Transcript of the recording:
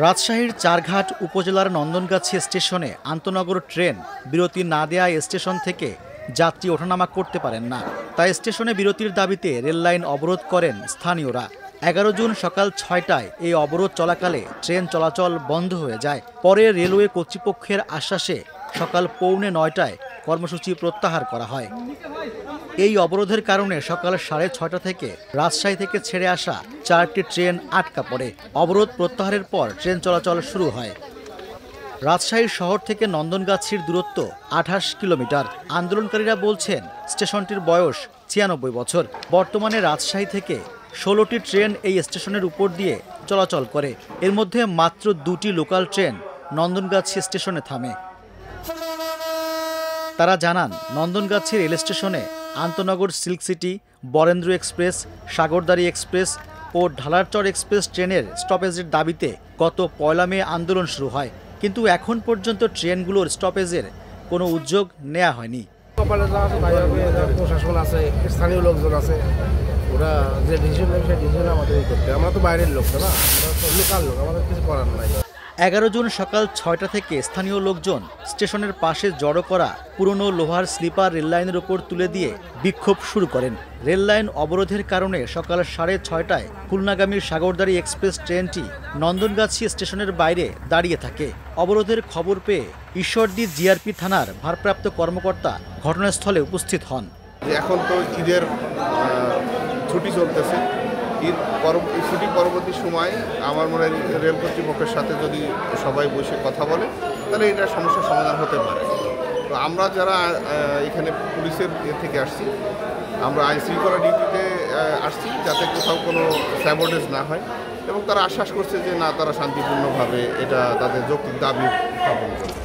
রাজশাহীর চারঘাট উপজেলার নন্দনগাছি স্টেশনে আন্তনগর ট্রেন বিরতি না দেওয়ায় স্টেশন থেকে যাত্রী ওঠানামা করতে পারেন না। তাই স্টেশনে বিরতির দাবিতে রেললাইন অবরোধ করেন স্থানীয়রা। 11 জুন সকাল 6টায় এই অবরোধ চলাকালে ট্রেন চলাচল বন্ধ হয়ে যায়। পরে রেলওয়ে কর্তৃপক্ষের আশ্বাসে সকাল 8:45টায় কর্মসূচি প্রত্যাহার করা হয়। এই অবরোধের কারণে সকাল 6:30 থেকে রাজশাহী থেকে ছেড়ে আসা 4টি ট্রেন আটকা পড়ে। অবরোধ প্রত্যাহারের পর ট্রেন চলাচল শুরু হয়। রাজশাহী শহর থেকে নন্দনগাছির দূরত্ব 28 কিলোমিটার। আন্দোলনকারীরা বলছেন স্টেশনটির বয়স 96 বছর। বর্তমানে রাজশাহী থেকে 16টি ট্রেন এই স্টেশনের উপর দিয়ে চলাচল করে। এর মধ্যে মাত্র 2টি লোকাল ট্রেন নন্দনগাছি স্টেশনে থামে। তারা জানান, নন্দনগাছি রেল স্টেশনে আন্তনগর silk city, Barendra express, Sagardari express ও ঢালারচর এক্সপ্রেস ট্রেনের স্টপেজের দাবিতে গত 1 মে আন্দোলন শুরু হয়। কিন্তু এখন পর্যন্ত ট্রেনগুলোর স্টপেজের কোনো উদ্যোগ নেওয়া হয়নি। প্রশাসন আছে, স্থানীয় লোকজন আছে, ওরা যে ডিসিশন নেবে সেই ডিসিশন আমাদের করতে। আমরা তো বাইরের লোক না, আমরা তো লোকাল লোক, আমাদের কিছু করার নাই। 11 জুন সকাল 6টা থেকে স্থানীয় লোকজন স্টেশনের পাশে জড়ো করা পুরনো লোহার স্লিপার রেললাইনের ওপর তুলে দিয়ে বিক্ষোভ শুরু করেন। রেললাইন অবরোধের কারণে সকাল 6:30টায় খুলনাগামী সাগরদাড়ি এক্সপ্রেস ট্রেনটি নন্দনগাছি স্টেশনের বাইরে দাঁড়িয়ে থাকে। অবরোধের খবর পেয়ে ঈশ্বরদী জিআরপি থানার ভারপ্রাপ্ত কর্মকর্তা ঘটনাস্থলে উপস্থিত হন। এখন তো ঈদের ছুটি চলতেছে, ছুটি পরবর্তী সময় আমার মনে হয় রেল কর্তৃপক্ষের সাথে যদি সবাই বসে কথা বলে তাহলে এটা সমস্যার সমাধান হতে পারে। তো আমরা যারা এখানে পুলিশের থেকে আসছি, আমরা আইন শৃঙ্খলা ডিউটিতে আসছি যাতে কোথাও কোনো স্যাবোটেজ না হয়, এবং তারা আশ্বাস করছে যে না, তারা শান্তিপূর্ণভাবে এটা তাদের যৌক্তিক দাবি উত্থাপন করবে।